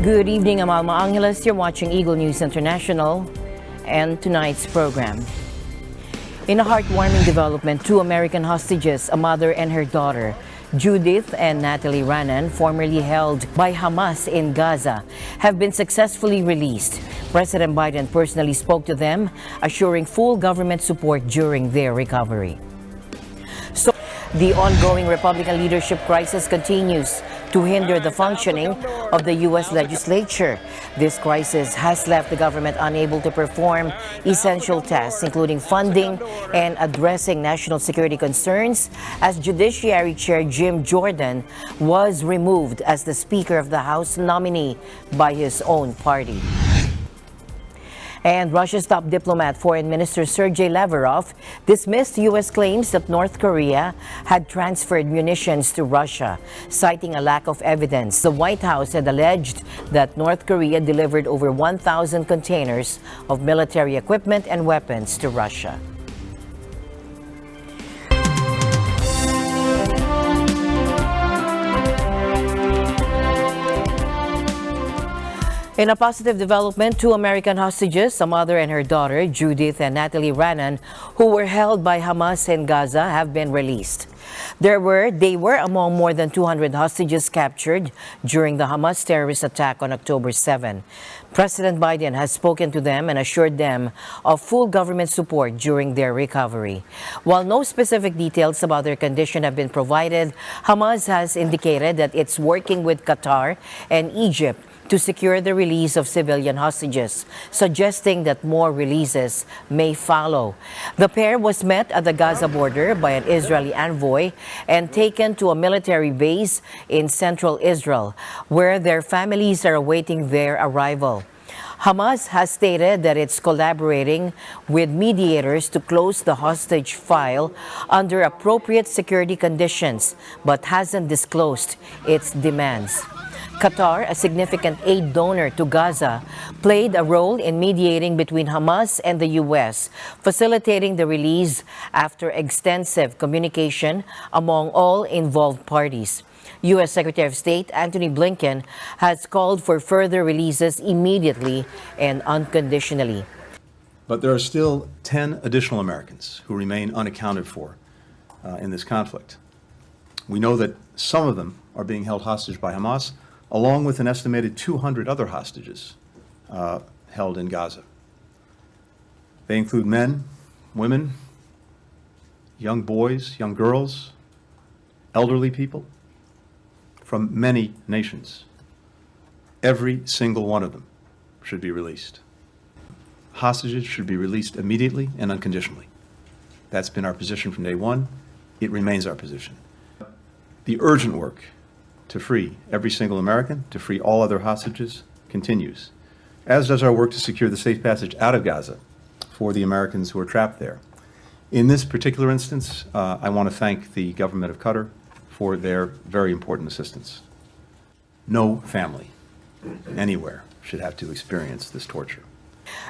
Good evening, I'm Alma Angeles. You're watching Eagle News International and tonight's program. In a heartwarming development, 2 American hostages, a mother and her daughter, Judith and Natalie Ranan, formerly held by Hamas in Gaza, have been successfully released. President Biden personally spoke to them, assuring full government support during their recovery. So, the ongoing Republican leadership crisis continues to hinder the functioning of the U.S. legislature. This crisis has left the government unable to perform essential tasks, including funding and addressing national security concerns, as Judiciary Chair Jim Jordan was removed as the Speaker of the House nominee by his own party. And Russia's top diplomat, Foreign Minister Sergei Lavrov, dismissed U.S. claims that North Korea had transferred munitions to Russia, citing a lack of evidence. The White House had alleged that North Korea delivered over 1,000 containers of military equipment and weapons to Russia. In a positive development, 2 American hostages, a mother and her daughter, Judith and Natalie Ranan, who were held by Hamas in Gaza, have been released. They were among more than 200 hostages captured during the Hamas terrorist attack on October 7. President Biden has spoken to them and assured them of full government support during their recovery. While no specific details about their condition have been provided, Hamas has indicated that it's working with Qatar and Egypt to secure the release of civilian hostages, suggesting that more releases may follow. The pair was met at the Gaza border by an Israeli envoy and taken to a military base in central Israel, where their families are awaiting their arrival. Hamas has stated that it's collaborating with mediators to close the hostage file under appropriate security conditions, but hasn't disclosed its demands. Qatar, a significant aid donor to Gaza, played a role in mediating between Hamas and the U.S., facilitating the release after extensive communication among all involved parties. U.S. Secretary of State Antony Blinken has called for further releases immediately and unconditionally. But there are still 10 additional Americans who remain unaccounted for in this conflict. We know that some of them are being held hostage by Hamas, along with an estimated 200 other hostages held in Gaza. They include men, women, young boys, young girls, elderly people from many nations. Every single one of them should be released. Hostages should be released immediately and unconditionally. That's been our position from day one. It remains our position. The urgent work to free every single American, to free all other hostages, continues, as does our work to secure the safe passage out of Gaza for the Americans who are trapped there. In this particular instance, I want to thank the government of Qatar for their very important assistance. No family anywhere should have to experience this torture.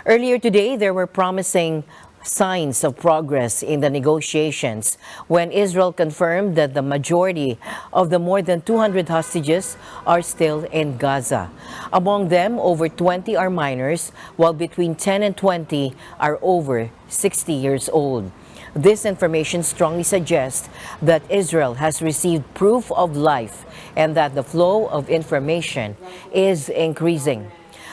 Earlier today, there were promising signs of progress in the negotiations when Israel confirmed that the majority of the more than 200 hostages are still in Gaza. Among them, over 20 are minors, while between 10 and 20 are over 60 years old. This information strongly suggests that Israel has received proof of life and that the flow of information is increasing.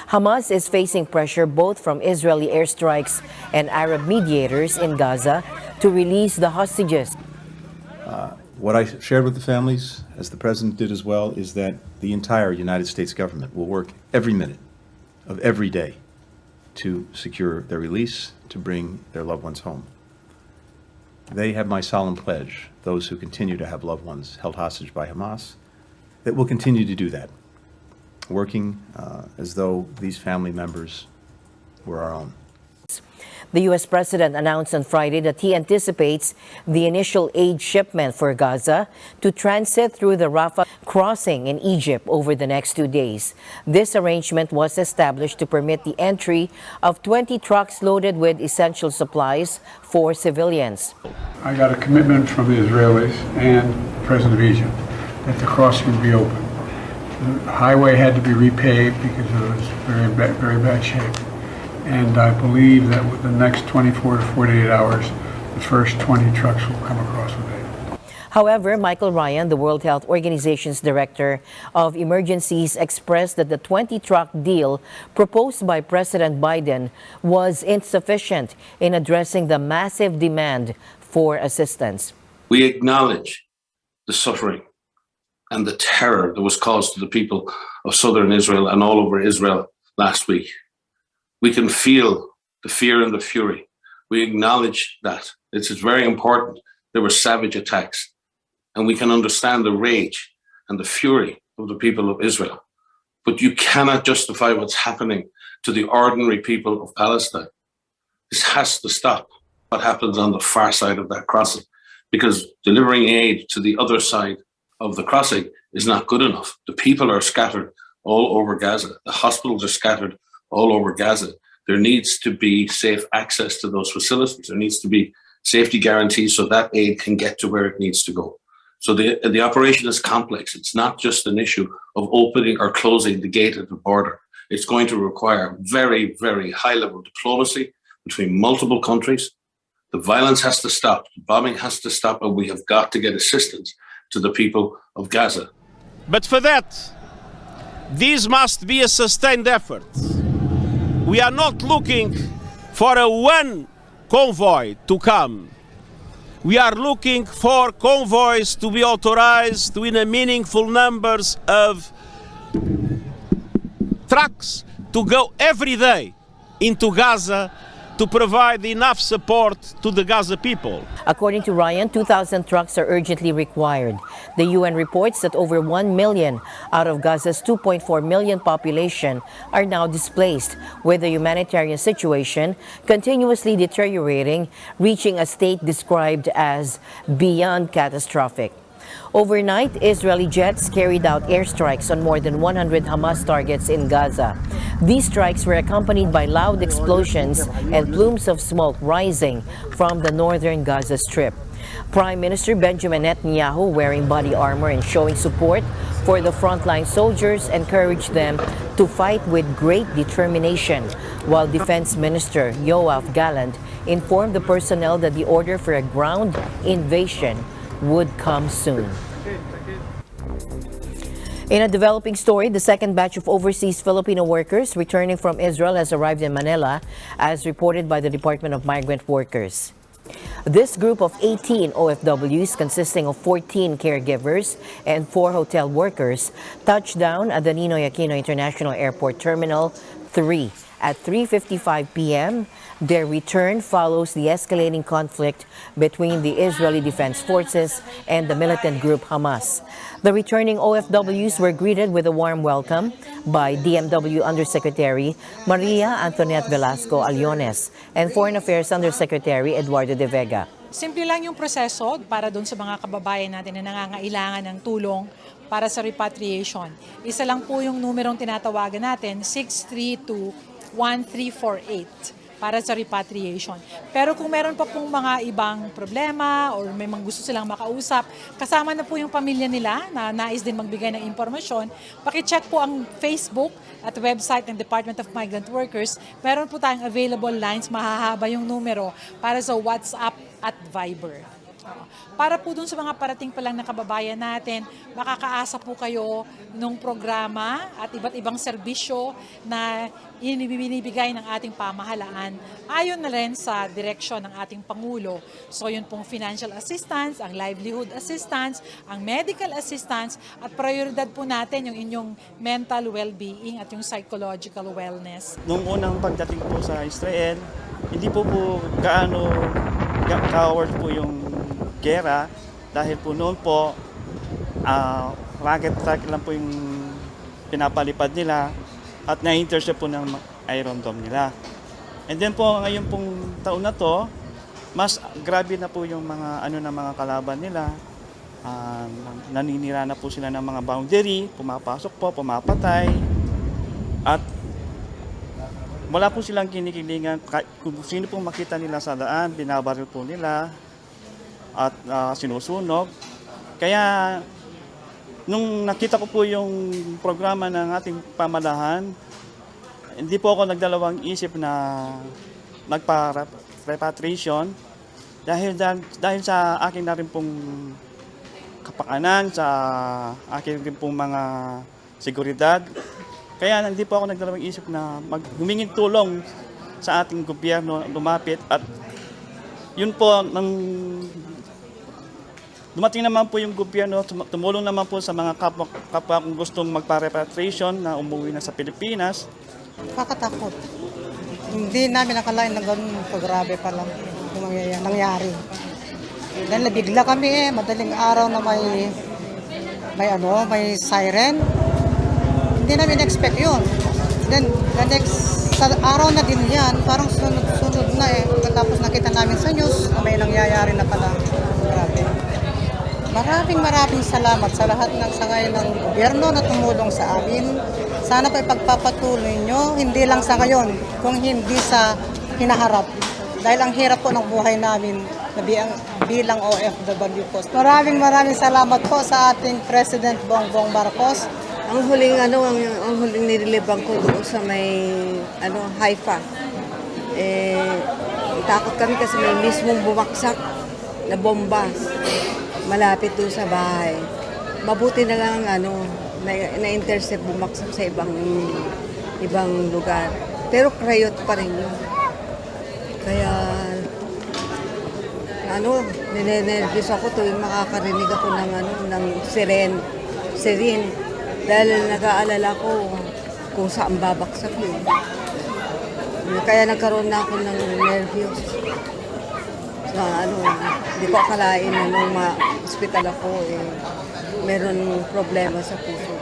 Hamas is facing pressure both from Israeli airstrikes and Arab mediators in Gaza to release the hostages. What I shared with the families, as the President did as well, is that the entire United States government will work every minute of every day to secure their release, to bring their loved ones home. They have my solemn pledge, those who continue to have loved ones held hostage by Hamas, that we'll continue to do that, working as though these family members were our own. The U.S. President announced on Friday that he anticipates the initial aid shipment for Gaza to transit through the Rafah crossing in Egypt over the next 2 days. This arrangement was established to permit the entry of 20 trucks loaded with essential supplies for civilians. I got a commitment from the Israelis and the President of Egypt that the crossing would be open. The highway had to be repaved because it was very bad shape. And I believe that with the next 24 to 48 hours, the first 20 trucks will come across with aid. However, Michael Ryan, the World Health Organization's Director of Emergencies, expressed that the 20-truck deal proposed by President Biden was insufficient in addressing the massive demand for assistance. We acknowledge the suffering and the terror that was caused to the people of southern Israel and all over Israel last week. We can feel the fear and the fury. We acknowledge that. It's very important. There were savage attacks. And we can understand the rage and the fury of the people of Israel. But you cannot justify what's happening to the ordinary people of Palestine. This has to stop what happens on the far side of that crossing, because delivering aid to the other side of the crossing is not good enough. The people are scattered all over Gaza. The hospitals are scattered all over Gaza. There needs to be safe access to those facilities. There needs to be safety guarantees so that aid can get to where it needs to go. So the operation is complex. It's not just an issue of opening or closing the gate at the border. It's going to require very, very high-level diplomacy between multiple countries. The violence has to stop, the bombing has to stop, and we have got to get assistance to the people of Gaza. But for that, this must be a sustained effort. We are not looking for one convoy to come. We are looking for convoys to be authorized in a meaningful numbers of trucks to go every day into Gaza to provide enough support to the Gaza people. According to Ryan, 2,000 trucks are urgently required. The UN reports that over 1 million out of Gaza's 2.4 million population are now displaced, with the humanitarian situation continuously deteriorating, reaching a state described as beyond catastrophic. Overnight, Israeli jets carried out airstrikes on more than 100 Hamas targets in Gaza. These strikes were accompanied by loud explosions and plumes of smoke rising from the northern Gaza Strip. Prime Minister Benjamin Netanyahu, wearing body armor and showing support for the frontline soldiers, encouraged them to fight with great determination, while Defense Minister Yoav Gallant informed the personnel that the order for a ground invasion would come soon. In a developing story, the second batch of overseas Filipino workers returning from Israel has arrived in Manila, as reported by the Department of Migrant Workers. This group of 18 OFWs, consisting of 14 caregivers and 4 hotel workers, touched down at the Ninoy Aquino International Airport Terminal 3 at 3:55 p.m. Their return follows the escalating conflict between the Israeli Defense Forces and the militant group Hamas. The returning OFWs were greeted with a warm welcome by DMW Undersecretary Maria Antoinette Velasco Aliones and Foreign Affairs Undersecretary Eduardo de Vega. Simple lang yung proseso para doon sa mga kababayan natin na nangangailangan ng tulong para sa repatriation. Isa lang po yung numerong tinatawagan natin, 632-1348. Para sa repatriation. Pero kung meron pa pong mga ibang problema or may mga gusto silang makausap, kasama na po yung pamilya nila na nais din magbigay ng impormasyon, pakicheck po ang Facebook at website ng Department of Migrant Workers. Meron po tayong available lines, mahahaba yung numero para sa WhatsApp at Viber. Para po dun sa mga parating pa lang na kababayan natin, makakaasa po kayo nung programa at iba't ibang serbisyo na binibigay ng ating pamahalaan ayon na rin sa direksyon ng ating Pangulo. So yun pong financial assistance, ang livelihood assistance, ang medical assistance, at prioridad po natin yung inyong mental well-being at yung psychological wellness. Nung unang pagdating po sa Israel, hindi po gaano ka-worth po yung gera, dahil po noon po rocket lang po yung pinapalipad nila at na-intercept po ng Iron Dome nila. And then po ngayon pong taon na to, mas grabe na po yung mga mga kalaban nila. Naninira na po sila ng mga boundary, pumapasok po, pumapatay, at wala po silang kinikilingan. Kung sino pong makita nila sa daan, binabaril po nila at sinusunog. Kaya Nung nakita ko po yung programa ng ating pamahalaan, hindi po ako nagdalawang isip na magpa-repatriation dahil sa akin na rin pong kapakanan, sa akin rin pong mga seguridad. Kaya hindi po ako nagdalawang isip na humingin tulong sa ating gobyerno, lumapit, at yun po, nang dumating naman po yung gobyerno, tumulong naman po sa mga kapwa kung gustong magpa-repatriation na umuwi na sa Pilipinas. Kakatakot. Hindi namin nakalain na ganun kagrabe pa lang yung nangyari. Dahil nabigla kami madaling araw na may siren. Hindi namin expect yun. Then the next sa araw na din yan, parang sunod na Tapos nakita namin sa news na may nangyayari na pala. Grabe. Maraming salamat sa lahat ng sangay ng gobyerno na tumulong sa amin. Sana po ipagpapatuloy nyo, hindi lang sa ngayon, kung hindi sa hinaharap. Dahil ang hirap po ng buhay namin na bilang OFW po. Maraming salamat po sa ating President Bongbong Marcos. Ang huling nililibang ko doon sa may Haifa. Takot kami kasi may mismong bumaksak na bomba malapit doon sa bahay. Mabuti na lang na-intercept, bumaksak sa ibang lugar. Pero krayot pa rin yun. Kaya ninenervyos ako tuwing makakarinig ako ng siren. Dahil nag-aalala ko kung saan babaksak yun. Kaya nagkaroon na ako ng nervyos. Hindi ko akalain na nung ma-hospital ako, meron problema sa puso.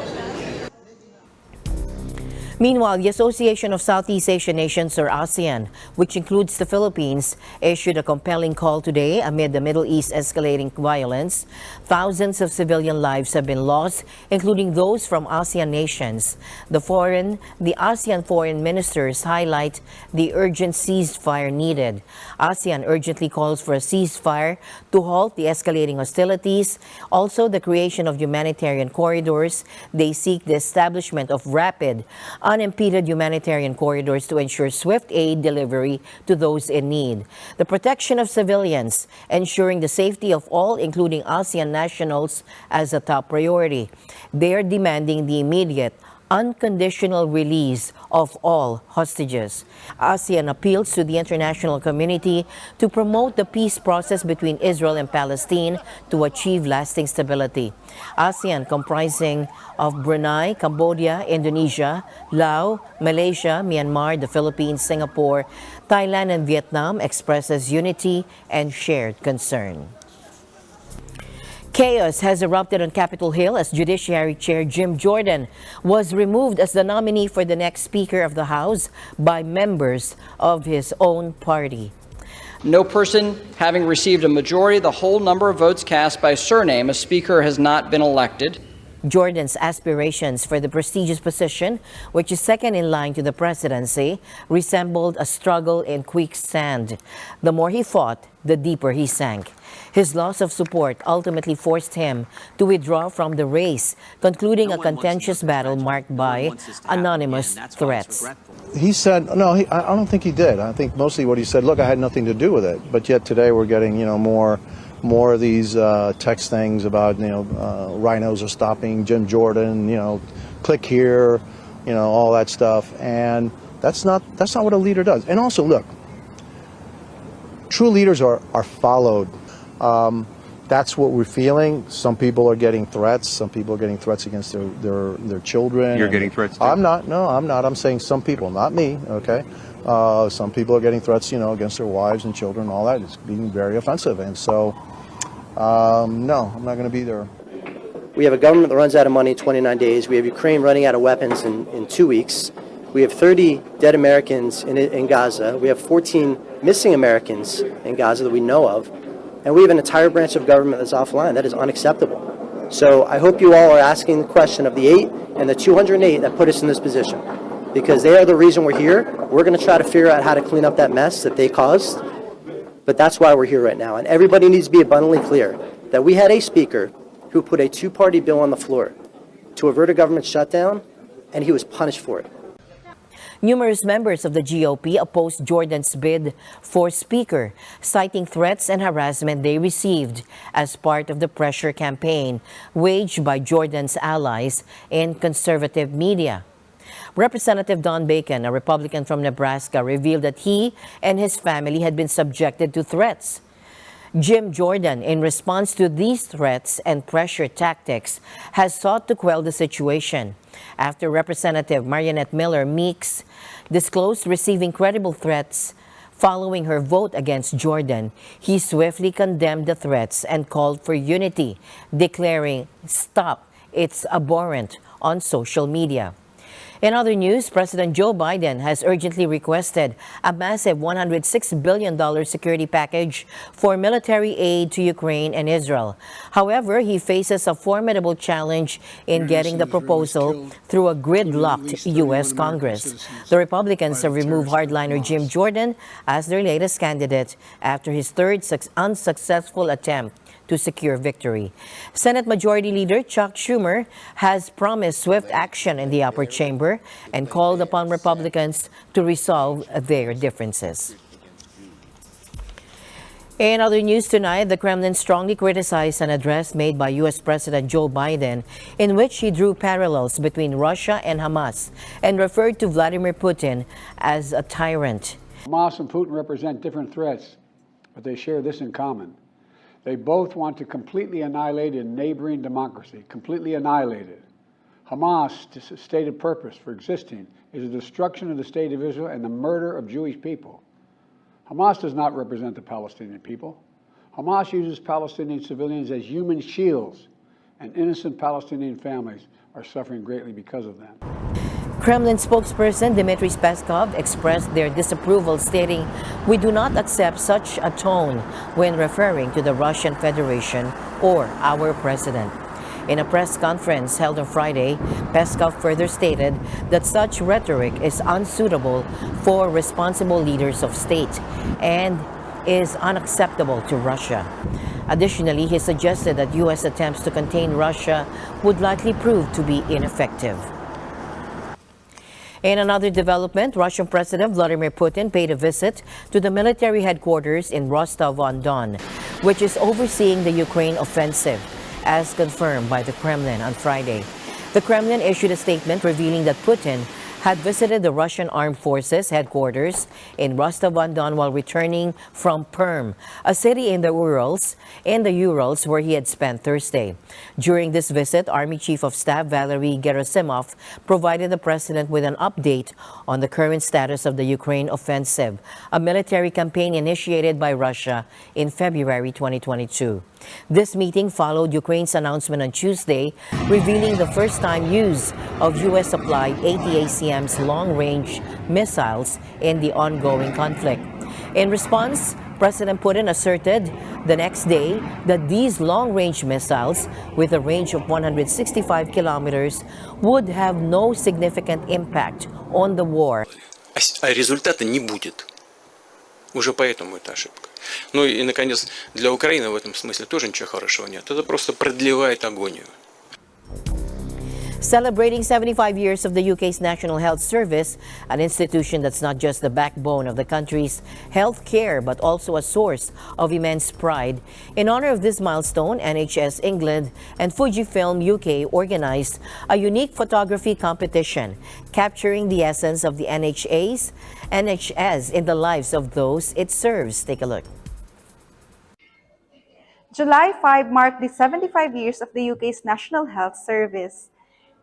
Meanwhile, the Association of Southeast Asian Nations, or ASEAN, which includes the Philippines, issued a compelling call today amid the Middle East escalating violence. Thousands of civilian lives have been lost, including those from ASEAN nations. The ASEAN foreign ministers highlight the urgent ceasefire needed. ASEAN urgently calls for a ceasefire to halt the escalating hostilities, also the creation of humanitarian corridors. They seek the establishment of rapid, unimpeded humanitarian corridors to ensure swift aid delivery to those in need. The protection of civilians, ensuring the safety of all, including ASEAN nationals, as a top priority. They are demanding the immediate, unconditional release of all hostages. ASEAN appeals to the international community to promote the peace process between Israel and Palestine to achieve lasting stability. ASEAN, comprising of Brunei, Cambodia, Indonesia, Laos, Malaysia, Myanmar, the Philippines, Singapore, Thailand, and Vietnam, expresses unity and shared concern. Chaos has erupted on Capitol Hill as Judiciary Chair Jim Jordan was removed as the nominee for the next Speaker of the House by members of his own party. No person having received a majority of the whole number of votes cast by surname as Speaker has not been elected. Jordan's aspirations for the prestigious position, which is second in line to the presidency, resembled a struggle in quicksand. The more he fought, the deeper he sank. His loss of support ultimately forced him to withdraw from the race, concluding a contentious battle marked by anonymous threats. He said, no, I don't think he did. I think mostly what he said, look, I had nothing to do with it. But yet today we're getting, more of these text things about, rhinos are stopping Jim Jordan, click here, all that stuff. And that's not what a leader does. And also, look, true leaders are followed. That's what we're feeling. Some people are getting threats. Some people are getting threats against their children. You're getting threats too? I'm not. No, I'm not. I'm saying some people, not me, okay? Some people are getting threats, against their wives and children and all that. It's being very offensive. And so, no, I'm not going to be there. We have a government that runs out of money in 29 days. We have Ukraine running out of weapons in 2 weeks. We have 30 dead Americans in Gaza. We have 14 missing Americans in Gaza that we know of. And we have an entire branch of government that's offline. That is unacceptable. So I hope you all are asking the question of the 8 and the 208 that put us in this position, because they are the reason we're here. We're going to try to figure out how to clean up that mess that they caused. But that's why we're here right now. And everybody needs to be abundantly clear that we had a speaker who put a two-party bill on the floor to avert a government shutdown, and he was punished for it. Numerous members of the GOP opposed Jordan's bid for Speaker, citing threats and harassment they received as part of the pressure campaign waged by Jordan's allies in conservative media. Representative Don Bacon, a Republican from Nebraska, revealed that he and his family had been subjected to threats. Jim Jordan, in response to these threats and pressure tactics, has sought to quell the situation. After Representative Marionette Miller Meeks disclosed receiving credible threats following her vote against Jordan, he swiftly condemned the threats and called for unity, declaring, "Stop, it's abhorrent," on social media. In other news, President Joe Biden has urgently requested a massive $106 billion security package for military aid to Ukraine and Israel. However, he faces a formidable challenge in getting the proposal through a gridlocked U.S. Congress. The Republicans have removed hardliner Jim Jordan as their latest candidate after his third unsuccessful attempt to secure victory. Senate Majority Leader Chuck Schumer has promised swift action in the upper chamber and called upon Republicans to resolve their differences. In other news tonight, the Kremlin strongly criticized an address made by U.S. President Joe Biden in which he drew parallels between Russia and Hamas and referred to Vladimir Putin as a tyrant. Hamas and Putin represent different threats, but they share this in common. They both want to completely annihilate a neighboring democracy, completely annihilate it. Hamas' stated purpose for existing is the destruction of the state of Israel and the murder of Jewish people. Hamas does not represent the Palestinian people. Hamas uses Palestinian civilians as human shields, and innocent Palestinian families are suffering greatly because of them. Kremlin spokesperson Dmitry Peskov expressed their disapproval, stating, "We do not accept such a tone when referring to the Russian Federation or our president." In a press conference held on Friday, Peskov further stated that such rhetoric is unsuitable for responsible leaders of state and is unacceptable to Russia. Additionally, he suggested that U.S. attempts to contain Russia would likely prove to be ineffective. In another development, Russian President Vladimir Putin paid a visit to the military headquarters in Rostov-on-Don, which is overseeing the Ukraine offensive, as confirmed by the Kremlin on Friday. The Kremlin issued a statement revealing that Putin had visited the Russian Armed Forces headquarters in Rostov-on-Don while returning from Perm, a city in the Urals where he had spent Thursday. During this visit, Army Chief of Staff Valery Gerasimov provided the president with an update on the current status of the Ukraine offensive, a military campaign initiated by Russia in February 2022. This meeting followed Ukraine's announcement on Tuesday, revealing the first-time use of U.S.-supplied ATACMS long-range missiles in the ongoing conflict. In response, President Putin asserted the next day that these long-range missiles, with a range of 165 kilometers, would have no significant impact on the war. А результата не будет. Уже поэтому это ошибка. Ну и, наконец, для Украины в этом смысле тоже ничего хорошего нет. Это просто продлевает агонию. Celebrating 75 years of the UK's National Health Service, an institution that's not just the backbone of the country's health care, but also a source of immense pride. In honor of this milestone, NHS England and Fujifilm UK organized a unique photography competition, capturing the essence of the NHS in the lives of those it serves. Take a look. July 5 marked the 75 years of the UK's National Health Service.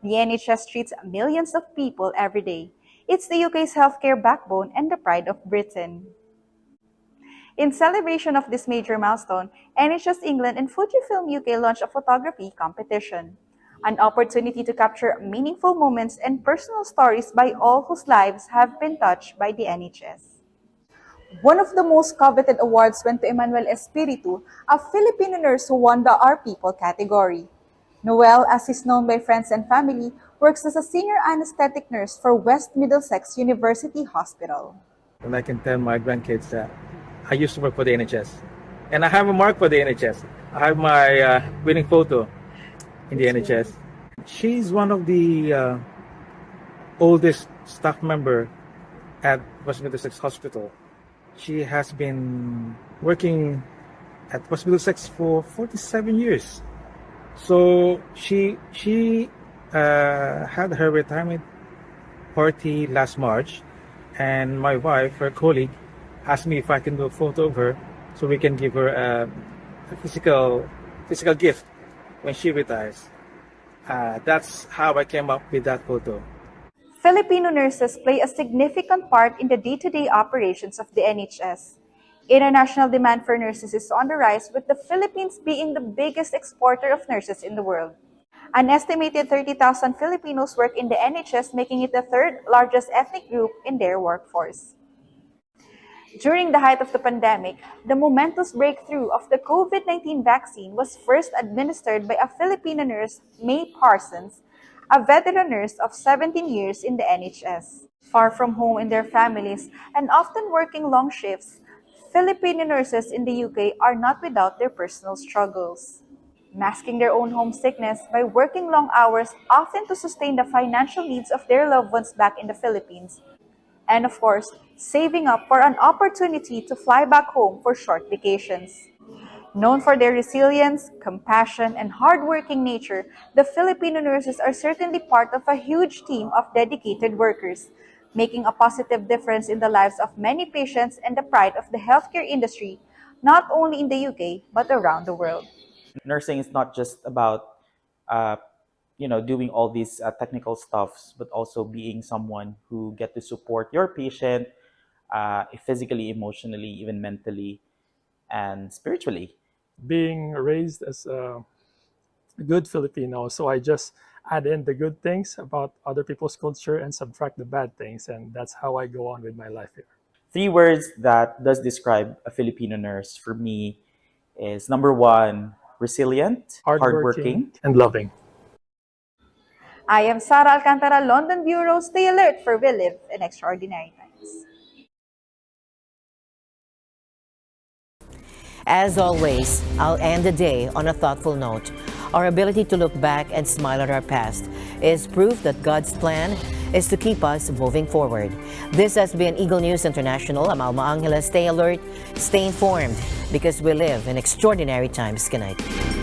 The NHS treats millions of people every day. It's the UK's healthcare backbone and the pride of Britain. In celebration of this major milestone, NHS England and Fujifilm UK launched a photography competition, an opportunity to capture meaningful moments and personal stories by all whose lives have been touched by the NHS. One of the most coveted awards went to Emmanuel Espiritu, a Filipino nurse who won the Our People category. Noel, as is known by friends and family, works as a senior anesthetic nurse for West Middlesex University Hospital. And I can tell my grandkids that I used to work for the NHS. And I have a mark for the NHS. I have my winning photo in the NHS. She's one of the oldest staff member at West Middlesex Hospital. She has been working at West Middlesex for 47 years. So she had her retirement party last March, and my wife, her colleague, asked me if I can do a photo of her so we can give her a physical gift when she retires. That's how I came up with that photo. Filipino nurses play a significant part in the day-to-day operations of the NHS. International demand for nurses is on the rise, with the Philippines being the biggest exporter of nurses in the world. An estimated 30,000 Filipinos work in the NHS, making it the third largest ethnic group in their workforce. During the height of the pandemic, the momentous breakthrough of the COVID-19 vaccine was first administered by a Filipino nurse, May Parsons, a veteran nurse of 17 years in the NHS. Far from home in their families and often working long shifts, Filipino nurses in the UK are not without their personal struggles. Masking their own homesickness by working long hours, often to sustain the financial needs of their loved ones back in the Philippines, and of course, saving up for an opportunity to fly back home for short vacations. Known for their resilience, compassion, and hardworking nature, the Filipino nurses are certainly part of a huge team of dedicated workers, making a positive difference in the lives of many patients and the pride of the healthcare industry, not only in the UK, but around the world. Nursing is not just about doing all these technical stuffs, but also being someone who get to support your patient physically, emotionally, even mentally, and spiritually. Being raised as a good Filipino, so I just add in the good things about other people's culture and subtract the bad things, and that's how I go on with my life here. 3 words that does describe a Filipino nurse for me is, number 1, resilient, hardworking, and loving. I am Sara Alcantara, London Bureau. Stay alert, for we live in extraordinary times. As always, I'll end the day on a thoughtful note. Our ability to look back and smile at our past is proof that God's plan is to keep us moving forward. This has been Eagle News International. I'm Alma Angela. Stay alert, stay informed, because we live in extraordinary times. Good night.